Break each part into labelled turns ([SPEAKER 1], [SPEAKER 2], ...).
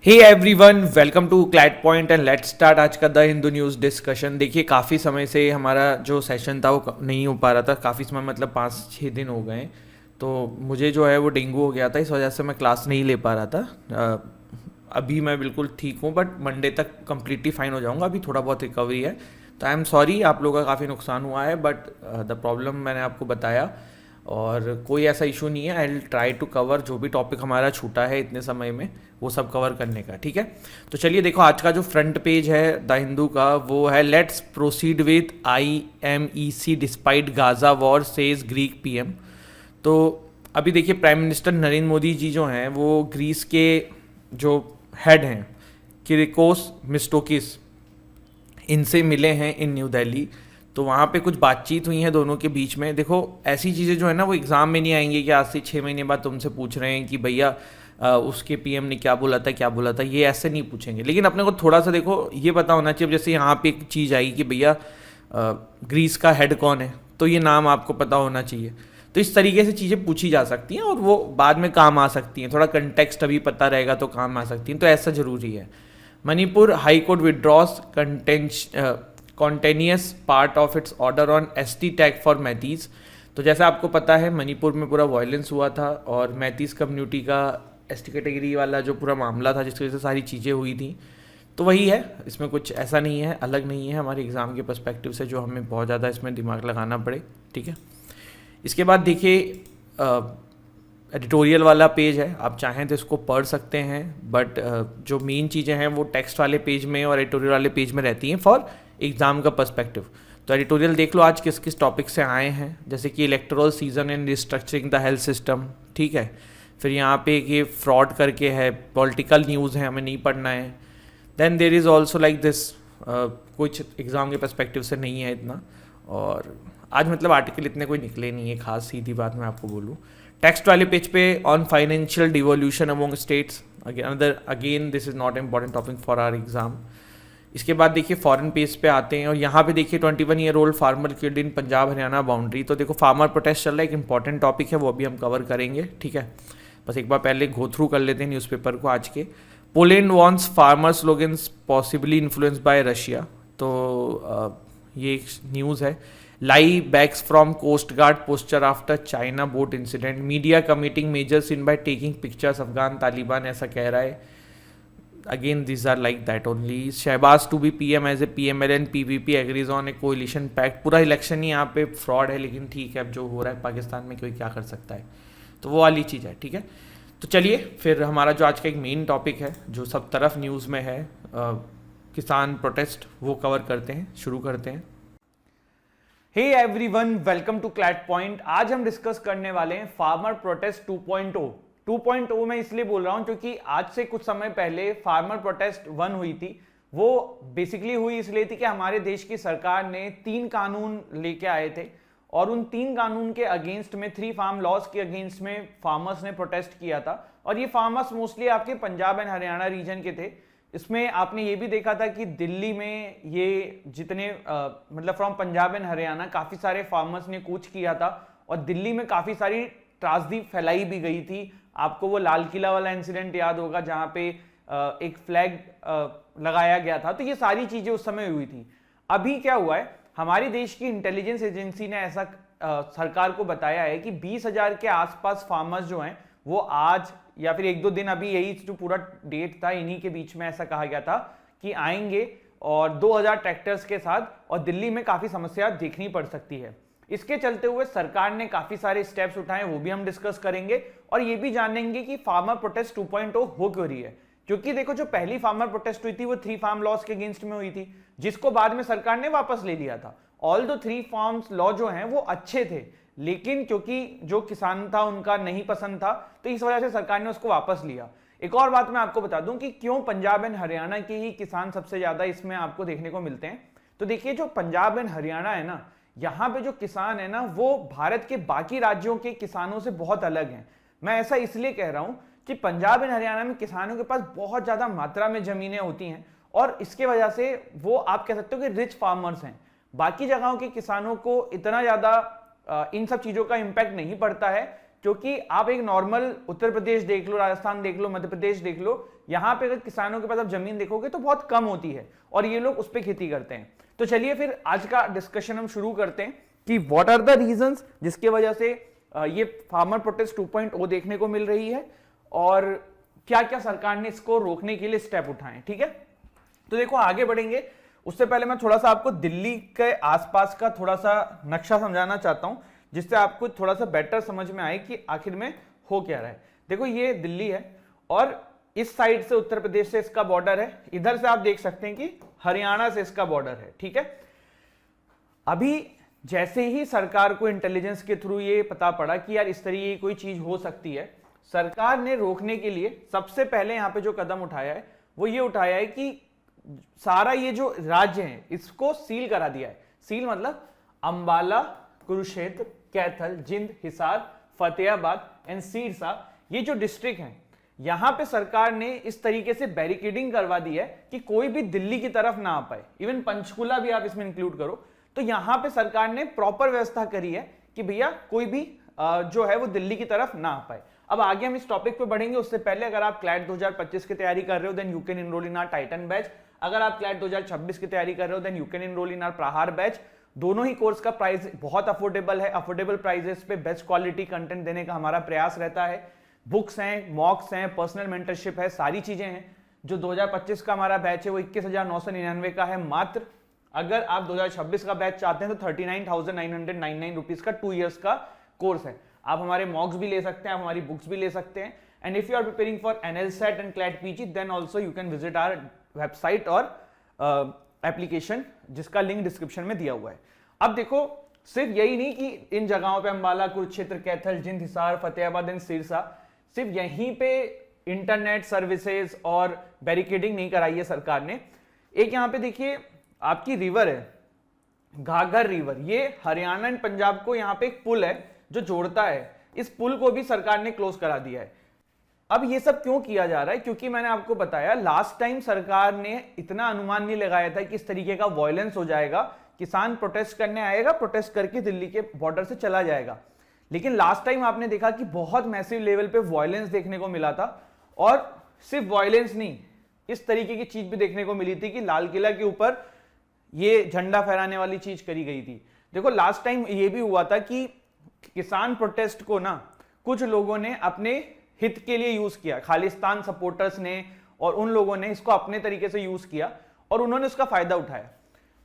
[SPEAKER 1] Hey everyone, welcome to CLAT point and let's start आज का the Hindu news discussion. देखिए, काफ़ी समय से हमारा जो सेशन था वो नहीं हो पा रहा था। काफ़ी समय मतलब 5-6 दिन हो गए। तो मुझे जो है वो डेंगू हो गया था, इस वजह से मैं क्लास नहीं ले पा रहा था। अभी मैं बिल्कुल ठीक हूँ, बट मंडे तक कम्प्लीटली फाइन हो जाऊँगा। अभी थोड़ा बहुत रिकवरी है, तो आई एम सॉरी, आप लोगों का काफ़ी नुकसान हुआ है। बट द प्रॉब्लम मैंने आपको बताया और कोई ऐसा इशू नहीं है। I will try to cover जो भी टॉपिक हमारा छूटा है इतने समय में, वो सब कवर करने का, ठीक है। तो चलिए देखो, आज का जो फ्रंट पेज है द हिंदू का वो है let's proceed with IMEC despite Gaza war says Greek PM। तो अभी देखिए, प्राइम मिनिस्टर नरेंद्र मोदी जी जो हैं वो ग्रीस के जो हेड हैं किरिकोस मिस्टोकिस, इनसे मिले हैं इन न्यू दिल्ली। तो वहाँ पे कुछ बातचीत हुई है दोनों के बीच में। देखो, ऐसी चीज़ें जो है ना वो एग्ज़ाम में नहीं आएंगी कि आज से 6 महीने बाद तुमसे पूछ रहे हैं कि भैया उसके PM ने क्या बोला था क्या बोला था, ये ऐसे नहीं पूछेंगे। लेकिन अपने को थोड़ा सा देखो ये पता होना चाहिए। जैसे यहाँ पे एक चीज़ आई कि भैया ग्रीस का हेड कौन है, तो ये नाम आपको पता होना चाहिए। तो इस तरीके से चीज़ें पूछी जा सकती हैं और वो बाद में काम आ सकती हैं। थोड़ा कंटेक्स्ट अभी पता रहेगा तो काम आ सकती हैं, तो ऐसा ज़रूरी है। Manipur high court withdraws contentious part of its order on ST tag for Meiteis. तो जैसा आपको पता है, मणिपुर में पूरा वायलेंस हुआ था और मैतीज कम्युनिटी का ST कैटेगरी वाला जो पूरा मामला था जिसकी वजह से सारी चीज़ें हुई थी, तो वही है। इसमें कुछ ऐसा नहीं है, अलग नहीं है हमारे एग्ज़ाम के पर्सपेक्टिव से जो हमें बहुत ज़्यादा इसमें दिमाग लगाना पड़े, ठीक है। इसके बाद देखिए, एडिटोरियल वाला पेज है, आप चाहें तो इसको पढ़ सकते हैं, बट जो मेन चीज़ें हैं वो टेक्स्ट वाले पेज में और एडिटोरियल वाले पेज में रहती हैं फॉर एग्ज़ाम का पर्सपेक्टिव। तो एडिटोरियल देख लो आज किस किस टॉपिक से आए हैं, जैसे कि electoral season and restructuring the health system, ठीक है। फिर यहाँ पे ये फ्रॉड करके है, पॉलिटिकल न्यूज़ है, हमें नहीं पढ़ना है। Then there is also like this, कुछ एग्ज़ाम के पर्सपेक्टिव से नहीं है इतना। और आज मतलब आर्टिकल इतने कोई निकले नहीं है खास, सीधी बात मैं आपको बोलूँ। टेक्स्ट वाले पेज पे on financial devolution among states, again this is not important topic for our exam. इसके बाद देखिए फॉरेन पेज पे आते हैं और यहाँ पे देखिए 21-year-old farmer killed in Punjab Haryana boundary. तो देखो, फार्मर प्रोटेस्ट चल रहा है, एक इंपॉर्टेंट टॉपिक है, वो अभी हम कवर करेंगे, ठीक है। बस एक बार पहले गो थ्रू कर लेते हैं न्यूज़पेपर को आज के। Poland wants farmer slogans possibly influenced by Russia. तो ये एक न्यूज़ है। Lai backs from coast guard poster after China boat incident, media committing measures in by taking pictures Afghan Taliban, ऐसा कह रहा है। Again this are like that only. Shehbaz to be PM as a PMLN PPP agrees on a coalition pact. पूरा election ही यहाँ पे fraud है, लेकिन ठीक है, अब जो हो रहा है पाकिस्तान में कोई क्या कर सकता है, तो वो वाली चीज़ है, ठीक है। तो चलिए फिर हमारा जो आज का एक मेन टॉपिक है जो सब तरफ न्यूज़ में है, किसान प्रोटेस्ट, वो कवर करते हैं, शुरू करते हैं। Hey everyone, welcome to CLAT point. आज हम डिस्कस करने वाले हैं फार्मर प्रोटेस्ट 2.0। 2.0 मैं इसलिए बोल रहा हूं क्योंकि आज से कुछ समय पहले फार्मर प्रोटेस्ट 1 हुई थी। वो बेसिकली हुई इसलिए थी कि हमारे देश की सरकार ने 3 कानून लेके आए थे और उन 3 कानून के अगेंस्ट में, 3 फार्म लॉज के अगेंस्ट में फार्मर्स ने प्रोटेस्ट किया था। और ये फार्मर्स मोस्टली आपके पंजाब एंड हरियाणा रीजन के थे। इसमें आपने ये भी देखा था कि दिल्ली में ये जितने मतलब फ्रॉम पंजाब एंड हरियाणा काफ़ी सारे फार्मर्स ने कूच किया था और दिल्ली में काफ़ी सारी त्रासदी फैलाई भी गई थी। आपको वो लाल किला वाला इंसिडेंट याद होगा जहाँ पे एक फ्लैग लगाया गया था। तो ये सारी चीज़ें उस समय हुई थी। अभी क्या हुआ है, हमारे देश की इंटेलिजेंस एजेंसी ने ऐसा सरकार को बताया है कि 20,000 के आसपास फार्मर्स जो हैं वो आज या फिर 1-2 दिन, अभी यही जो पूरा डेट था इन्हीं के बीच में ऐसा कहा गया था कि आएंगे और 2,000 ट्रैक्टर्स के साथ, और दिल्ली में काफ़ी समस्या देखनी पड़ सकती है। इसके चलते हुए सरकार ने काफ़ी सारे स्टेप्स उठाए, वो भी हम डिस्कस करेंगे और ये भी जानेंगे कि फार्मर प्रोटेस्ट 2.0 हो क्यों रही है। क्योंकि देखो, जो पहली फार्मर प्रोटेस्ट हुई थी वो 3 फार्म लॉज के अगेंस्ट में हुई थी, जिसको बाद में सरकार ने वापस ले लिया था। ऑल दो 3 फार्म्स लॉ जो हैं वो अच्छे थे, लेकिन क्योंकि जो किसान था उनका नहीं पसंद था, तो इस वजह से सरकार ने उसको वापस लिया। एक और बात मैं आपको बता दूं कि क्यों पंजाब एंड हरियाणा के ही किसान सबसे ज्यादा इसमें आपको देखने को मिलते हैं। तो देखिए, जो पंजाब एंड हरियाणा है ना, यहाँ पे जो किसान है ना वो भारत के बाकी राज्यों के किसानों से बहुत अलग हैं। मैं ऐसा इसलिए कह रहा हूं कि पंजाब एंड हरियाणा में किसानों के पास बहुत ज्यादा मात्रा में जमीनें होती हैं और इसके वजह से वो आप कह सकते हो कि रिच फार्मर्स हैं। बाकी जगहों के किसानों को इतना ज्यादा इन सब चीजों का इंपैक्ट नहीं पड़ता है क्योंकि आप एक नॉर्मल उत्तर प्रदेश देख लो, राजस्थान देख लो, मध्य प्रदेश देख लो, यहां पे अगर किसानों के पास आप जमीन देखोगे तो बहुत कम होती है और ये लोग उस पर खेती करते हैं। तो चलिए फिर आज का डिस्कशन हम शुरू करते हैं कि व्हाट आर द रीजंस जिसके वजह से ये फार्मर प्रोटेस्ट 2.0 देखने को मिल रही है और क्या क्या सरकार ने इसको रोकने के लिए स्टेप उठाए। ठीक है, तो देखो आगे बढ़ेंगे उससे पहले मैं थोड़ा सा आपको दिल्ली के आसपास का थोड़ा सा नक्शा समझाना चाहता हूं, जिससे आपको थोड़ा सा बेटर समझ में आए कि आखिर में हो क्या रहा है। देखो ये दिल्ली है और इस साइड से उत्तर प्रदेश से इसका बॉर्डर है, इधर से आप देख सकते हैं कि हरियाणा से इसका बॉर्डर है। ठीक है, अभी जैसे ही सरकार को इंटेलिजेंस के थ्रू ये पता पड़ा कि यार इस तरीके की कोई चीज हो सकती है, सरकार ने रोकने के लिए सबसे पहले यहां पे जो कदम उठाया है वो ये उठाया है कि सारा ये जो राज्य है इसको सील करा दिया है। सील मतलब अंबाला, कुरुक्षेत्र, कैथल, जिंद, हिसार, फतेहाबाद एंड सिरसा, ये जो डिस्ट्रिक्ट हैं यहां पे सरकार ने इस तरीके से बैरिकेडिंग करवा दी है कि कोई भी दिल्ली की तरफ ना आ पाए। इवन पंचकुला भी आप इसमें इंक्लूड करो, तो यहां पे सरकार ने प्रॉपर व्यवस्था करी है कि भैया कोई भी जो है वो दिल्ली की तरफ ना आ पाए। अब आगे हम इस टॉपिक पे बढ़ेंगे, उससे पहले अगर आप क्लैट 2025 की तैयारी कर रहे हो then you can enroll in our Titan batch. अगर आप क्लैट 2026 की तैयारी कर रहे हो then you can enroll in our Prahar batch. दोनों ही कोर्स का प्राइस बहुत अफोर्डेबल है, अफोर्डेबल प्राइसेस पे बेस्ट क्वालिटी कंटेंट देने का हमारा प्रयास रहता है। बुक्स हैं, मॉक्स हैं, पर्सनल मेंटरशिप है, सारी चीजें हैं। जो 2025 का हमारा बैच है वो 21,999 का है मात्र। अगर आप 2026 का बैच चाहते हैं तो 39,999 रुपीज का 2 इयर्स का कोर्स है। आप हमारे मॉक्स भी ले सकते हैं, आप हमारी बुक्स भी ले सकते हैं। And if you are preparing for NLSAT and CLAT PG then also you can visit our website और एप्लीकेशन, जिसका लिंक डिस्क्रिप्शन में दिया हुआ है। अब देखो सिर्फ यही नहीं कि इन जगहों पे अंबाला, कुरुक्षेत्र, कैथल, जिंद, हिसार, फतेहाबाद एंड सिरसा, सिर्फ यहीं पे इंटरनेट सर्विसेज और बैरिकेडिंग नहीं कराई है सरकार ने। एक यहां पे देखिए आपकी रिवर है, घाघर रिवर, ये हरियाणा एंड पंजाब को यहां पे एक पुल है जो जोड़ता है। इस पुल को भी सरकार ने क्लोज करा दिया है। अब ये सब क्यों किया जा रहा है? क्योंकि मैंने आपको बताया लास्ट टाइम सरकार ने इतना अनुमान नहीं लगाया था कि इस तरीके का वायलेंस हो जाएगा, किसान प्रोटेस्ट करने आएगा, प्रोटेस्ट करके दिल्ली के बॉर्डर से चला जाएगा। लेकिन लास्ट टाइम आपने देखा कि बहुत मैसिव लेवल पे वायलेंस देखने को मिला था, और सिर्फ वायलेंस नहीं, इस तरीके की चीज भी देखने को मिली थी कि लाल किला के ऊपर ये झंडा फहराने वाली चीज करी गई थी। देखो लास्ट टाइम ये भी हुआ था कि किसान प्रोटेस्ट को ना कुछ लोगों ने अपने हित के लिए यूज किया, खालिस्तान सपोर्टर्स ने, और उन लोगों ने इसको अपने तरीके से यूज किया और उन्होंने उसका फायदा उठाया।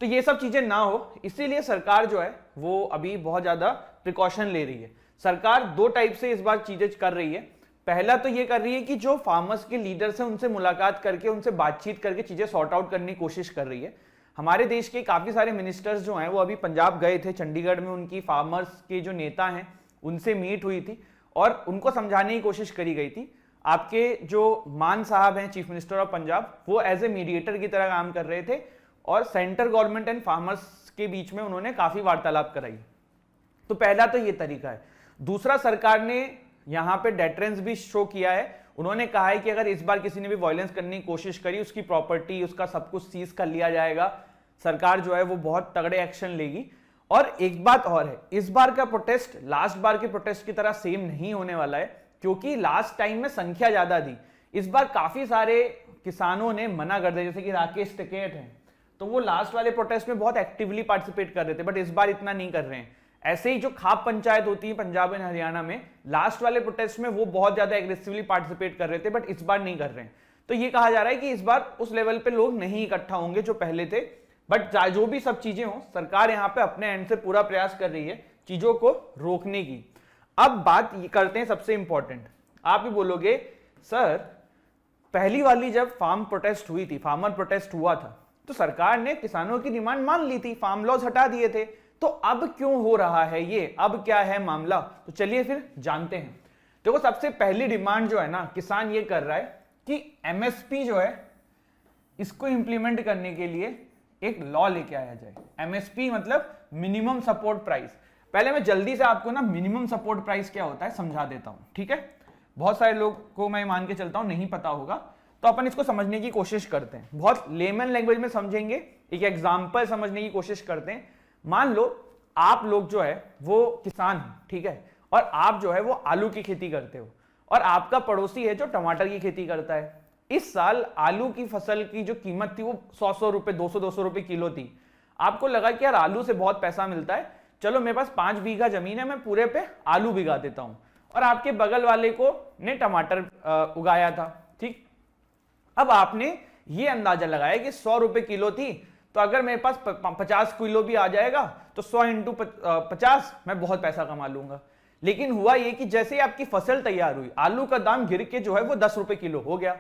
[SPEAKER 1] तो ये सब चीजें ना हो, इसीलिए सरकार जो है वो अभी बहुत ज्यादा प्रिकॉशन ले रही है। सरकार दो टाइप से इस बार चीजें कर रही है। पहला तो ये कर रही है कि जो फार्मर्स के लीडर्स हैं उनसे मुलाकात करके, उनसे बातचीत करके चीजें सॉर्ट आउट करने की कोशिश कर रही है। हमारे देश के काफी सारे मिनिस्टर्स जो हैं वो अभी पंजाब गए थे, चंडीगढ़ में उनकी फार्मर्स के जो नेता हैं उनसे मीट हुई थी और उनको समझाने की कोशिश करी गई थी। आपके जो मान साहब हैं चीफ मिनिस्टर ऑफ पंजाब, वो एज ए मीडिएटर की तरह काम कर रहे थे और सेंट्रल गवर्नमेंट एंड फार्मर्स के बीच में उन्होंने काफी वार्तालाप कराई। तो पहला तो ये तरीका है। दूसरा, सरकार ने यहां पे डेटरेंस भी शो किया है। उन्होंने कहा है कि अगर इस बार किसी ने भी वायलेंस करने की कोशिश करी, उसकी प्रॉपर्टी, उसका सब कुछ सीज कर लिया जाएगा। सरकार जो है वो बहुत तगड़े एक्शन लेगी। और एक बात और है, इस बार का प्रोटेस्ट लास्ट बार के प्रोटेस्ट की तरह सेम नहीं होने वाला है, क्योंकि लास्ट टाइम में संख्या ज्यादा थी। इस बार काफी सारे किसानों ने मना कर दिया, जैसे कि राकेश टिकैत हैं, तो वो लास्ट वाले प्रोटेस्ट में बहुत एक्टिवली पार्टिसिपेट कर रहे थे, बट इस बार इतना नहीं कर रहे हैं। ऐसे ही जो खाप पंचायत होती है पंजाब एंड हरियाणा में, लास्ट वाले प्रोटेस्ट में वो बहुत ज्यादा एग्रेसिवली पार्टिसिपेट कर रहे थे, बट इस बार नहीं कर रहे हैं। तो ये कहा जा रहा है कि इस बार उस लेवल पे लोग नहीं इकट्ठा होंगे जो पहले थे। बट जो भी सब चीजें हो, सरकार यहां पे अपने एंड से पूरा प्रयास कर रही है चीजों को रोकने की। अब बात ये करते हैं सबसे इंपॉर्टेंट। आप भी बोलोगे सर, पहली वाली जब फार्म प्रोटेस्ट हुई थी, फार्मर प्रोटेस्ट हुआ था, तो सरकार ने किसानों की डिमांड मान ली थी, फार्म लॉज हटा दिए थे, तो अब क्यों हो रहा है ये, अब क्या है मामला? तो चलिए फिर जानते हैं। देखो सबसे पहली डिमांड जो है ना, किसान ये कर रहा है कि एमएसपी जो है इसको इंप्लीमेंट करने के लिए एक लॉ लेके आया जाए। एमएसपी मतलब मिनिमम सपोर्ट प्राइस। पहले मैं जल्दी से आपको ना मिनिमम सपोर्ट प्राइस क्या होता है समझा देता हूं, ठीक है? बहुत सारे लोग को मैं मान के चलता हूं नहीं पता होगा, तो अपन इसको समझने की कोशिश करते हैं, बहुत लेमन लैंग्वेज में समझेंगे, एक एग्जांपल समझने की कोशिश करते हैं। मान लो आप लोग जो है वो किसान हैं, ठीक है, और आप जो है वो आलू की खेती करते हो, और आपका पड़ोसी है जो टमाटर की खेती करता है। इस साल आलू की फसल की जो कीमत थी वो 100 रुपए 200 रुपए किलो थी। आपको लगा कि यार आलू से बहुत पैसा मिलता है, चलो मेरे पास 5 बीघा जमीन है, मैं पूरे पे आलू भिगा देता हूं। और आपके बगल वाले को ने टमाटर उगाया था, ठीक। अब आपने ये अंदाजा लगाया कि 100 रुपए किलो थी, तो अगर मेरे पास 50 किलो भी आ जाएगा तो 100 इंटू 50 मैं बहुत पैसा कमा लूंगा। लेकिन हुआ ये कि जैसे ही आपकी फसल तैयार हुई, आलू का दाम गिर के जो है वो 10 रुपए किलो हो गया।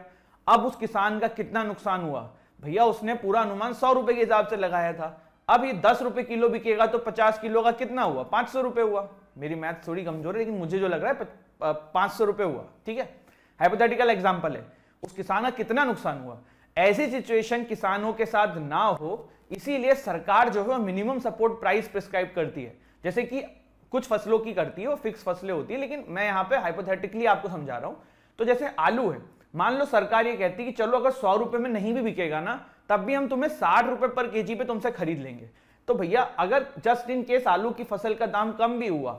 [SPEAKER 1] अब उस किसान का कितना नुकसान हुआ भैया, उसने पूरा अनुमान 100 रुपए के हिसाब से लगाया था। अब ये 10 रुपए किलो बिकेगा तो 50 किलो का कितना हुआ, 500 रुपए हुआ। मेरी मैथ थोड़ी कमजोर है, लेकिन मुझे जो लग रहा है 500 रुपए हुआ, ठीक है। हाइपोथेटिकल एग्जांपल है, उस किसान का कितना नुकसान हुआ। ऐसी सिचुएशन किसानों के साथ ना हो, इसीलिए सरकार जो है मिनिमम सपोर्ट प्राइस प्रिस्क्राइब करती है, जैसे कि कुछ फसलों की करती है, वो फिक्स फसलें होती है, लेकिन मैं यहां पे हाइपोथेटिकली आपको समझा रहा हूं। तो जैसे आलू है, मान लो सरकार ये कहती है कि चलो अगर 100 रुपए में नहीं भी बिकेगा ना, तब भी हम तुम्हें 60 रुपए पर केजी पे तुमसे खरीद लेंगे। तो भैया अगर जस्ट इन केस आलू की फसल का दाम कम भी हुआ,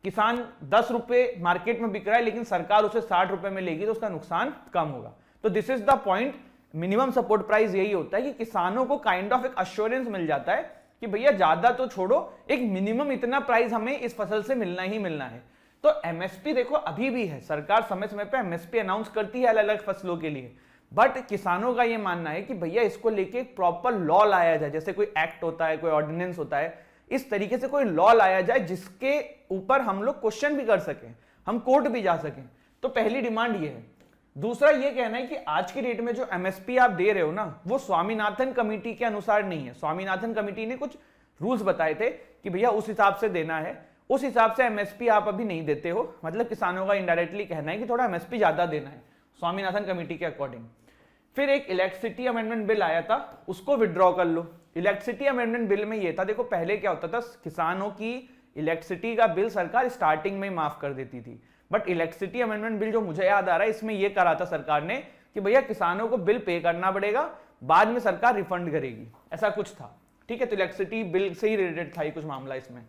[SPEAKER 1] किसान 10 रुपए मार्केट में बिक रहा है लेकिन सरकार उसे 60 रुपए में लेगी, तो उसका नुकसान कम होगा। तो this is the point, minimum support price यही होता है कि किसानों को काइंड ऑफ एक अश्योरेंस मिल जाता है कि भैया ज्यादा तो छोड़ो, एक मिनिमम इतना प्राइस हमें इस फसल से मिलना ही मिलना है। तो एमएसपी देखो अभी भी है, सरकार समय समय पे एमएसपी अनाउंस करती है अलग अलग फसलों के लिए, बट किसानों का यह मानना है कि भैया इसको लेके एक प्रॉपर लॉ लाया जाए, जैसे कोई एक्ट होता है, कोई ऑर्डिनेंस होता है, इस तरीके से कोई लॉ लाया जाए जिसके ऊपर हम लोग क्वेश्चन भी कर सकें, हम कोर्ट भी जा सकें। तो पहली डिमांड ये है। दूसरा ये कहना है कि आज की डेट में जो एमएसपी आप दे रहे हो ना, वो स्वामीनाथन कमेटी के अनुसार नहीं है। स्वामीनाथन कमेटी ने कुछ रूल्स बताए थे कि भैया उस हिसाब से देना है, उस हिसाब से एमएसपी आप अभी नहीं देते हो। मतलब किसानों का इनडायरेक्टली कहना है कि थोड़ा एमएसपी ज्यादा देना है स्वामीनाथन कमेटी के अकॉर्डिंग। फिर एक इलेक्ट्रिसिटी अमेंडमेंट बिल आया था, उसको विड्रॉ कर लो। इलेक्ट्रिसिटी अमेंडमेंट बिल में ये था, देखो पहले क्या होता था, किसानों की इलेक्ट्रिसिटी का बिल सरकार स्टार्टिंग में माफ कर देती थी, बट इलेक्ट्रिसिटी अमेंडमेंट बिल जो मुझे याद आ रहा है, इसमें यह करा था सरकार ने कि भैया किसानों को बिल पे करना पड़ेगा, बाद में सरकार रिफंड करेगी, ऐसा कुछ था, ठीक है। तो इलेक्ट्रिसिटी बिल से ही रिलेटेड था ये कुछ मामला इसमें।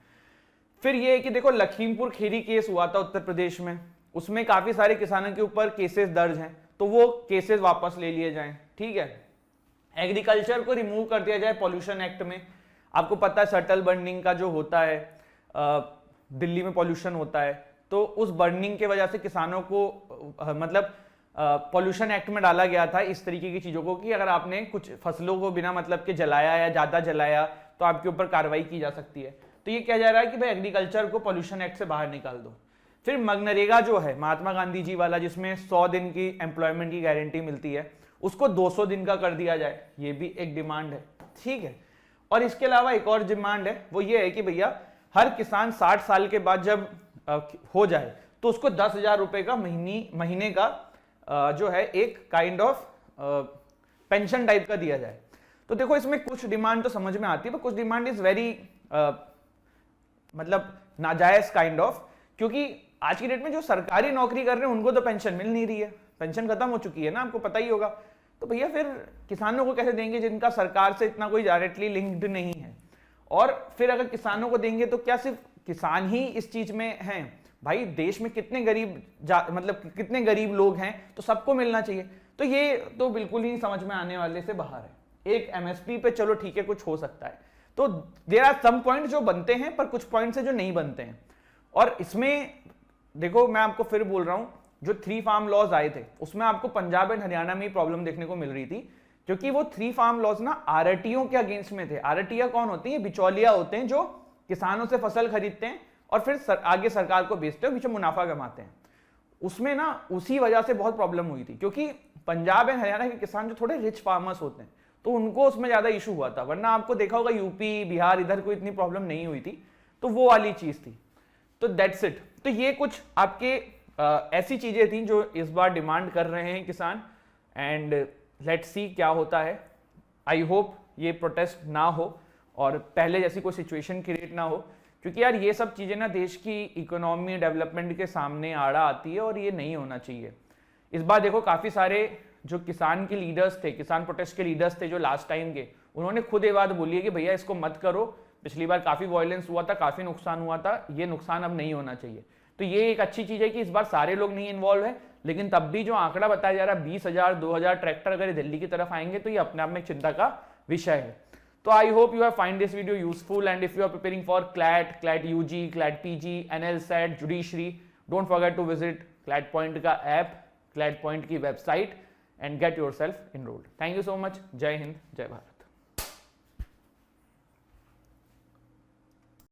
[SPEAKER 1] फिर ये है कि देखो लखीमपुर खीरी केस हुआ था उत्तर प्रदेश में, उसमें काफी सारे किसानों के ऊपर केसेस दर्ज हैं, तो वो केसेस वापस ले लिए जाएं, ठीक है। एग्रीकल्चर को रिमूव कर दिया जाए पॉल्यूशन एक्ट में। आपको पता है शटल बर्निंग का जो होता है, दिल्ली में पॉल्यूशन होता है, तो उस बर्निंग के वजह से किसानों को मतलब पॉल्यूशन एक्ट में डाला गया था इस तरीके की चीजों को कि अगर आपने कुछ फसलों को बिना मतलब के जलाया या ज्यादा जलाया तो आपके ऊपर कार्रवाई की जा सकती है। तो ये कहा जा रहा है कि भाई एग्रीकल्चर को पॉल्यूशन एक्ट से बाहर निकाल दो। फिर मनरेगा जो है महात्मा गांधी जी वाला, जिसमें 100 दिन की एम्प्लॉयमेंट की गारंटी मिलती है, उसको 200 दिन का कर दिया जाए, ये भी एक डिमांड है, ठीक है। और इसके अलावा एक और डिमांड है, वो ये है कि भैया हर किसान 60 साल के बाद जब हो जाए तो उसको 10,000 रुपए का महीने का जो है एक काइंड ऑफ पेंशन टाइप का दिया जाए। तो देखो इसमें कुछ डिमांड तो समझ में आती है, पर कुछ डिमांड इज वेरी मतलब नाजायज काइंड ऑफ, क्योंकि आज की डेट में जो सरकारी नौकरी कर रहे हैं उनको तो पेंशन मिल नहीं रही है, पेंशन खत्म हो चुकी है ना, आपको पता ही होगा। तो भैया फिर किसानों को कैसे देंगे जिनका सरकार से इतना कोई डायरेक्टली लिंक्ड नहीं है। और फिर अगर किसानों को देंगे तो क्या सिर्फ किसान ही इस चीज में हैं? भाई देश में कितने गरीब मतलब कितने गरीब लोग हैं, तो सबको मिलना चाहिए। तो ये तो बिल्कुल ही समझ में आने वाले से बाहर है। एक एमएसपी पे चलो ठीक है कुछ हो सकता है, तो देयर आर सम पॉइंट जो बनते हैं, पर कुछ पॉइंट्स है जो नहीं बनते हैं। और इसमें देखो मैं आपको फिर बोल रहा हूं, जो 3 फार्म लॉज आए थे उसमें आपको पंजाब एंड हरियाणा में ही प्रॉब्लम देखने को मिल रही थी, क्योंकि वो 3 फार्म लॉज ना आरटीओ के अगेंस्ट में थे। आरटीओ कौन होती है? बिचौलिया होते हैं जो किसानों से फसल खरीदते हैं और फिर आगे सरकार को बेचते हैं, पीछे मुनाफा कमाते हैं। उसमें ना उसी वजह से बहुत प्रॉब्लम हुई थी, क्योंकि पंजाब एंड हरियाणा के किसान जो थोड़े रिच फार्मर्स होते हैं तो उनको उसमें ज्यादा इशू हुआ था, वरना आपको देखा होगा यूपी बिहार इधर कोई इतनी प्रॉब्लम नहीं हुई थी। तो वो वाली चीज थी। तो दैट्स इट। तो ये कुछ आपके ऐसी चीजें थी जो इस बार डिमांड कर रहे हैं किसान, एंड लेट्स सी क्या होता है। आई होप ये प्रोटेस्ट ना हो और पहले जैसी कोई सिचुएशन क्रिएट ना हो, क्योंकि यार ये सब चीजें ना देश की इकोनॉमी डेवलपमेंट के सामने आड़ा आती है और ये नहीं होना चाहिए। इस बार देखो काफी सारे जो किसान के लीडर्स थे, किसान प्रोटेस्ट के लीडर्स थे जो लास्ट टाइम के, उन्होंने खुद ये बात बोली है कि भैया इसको मत करो, पिछली बार काफी वायलेंस हुआ था, काफी नुकसान हुआ था, ये नुकसान अब नहीं होना चाहिए। तो
[SPEAKER 2] तो ये एक अच्छी चीज है कि इस बार सारे लोग नहीं इन्वॉल्व है, लेकिन तब भी जो आंकड़ा बताया जा रहा है 20,000 2,000 ट्रैक्टर अगर दिल्ली की तरफ आएंगे तो ये अपने आप में चिंता का विषय है। तो I hope you have find this video useful, and if you are preparing for CLAT UG, CLAT PG, NLSAT, judiciary, don't forget to visit CLAT point का ऐप, क्लैट पॉइंट की website, and get yourself enrolled. Thank you so much. जय हिंद, जय भारत।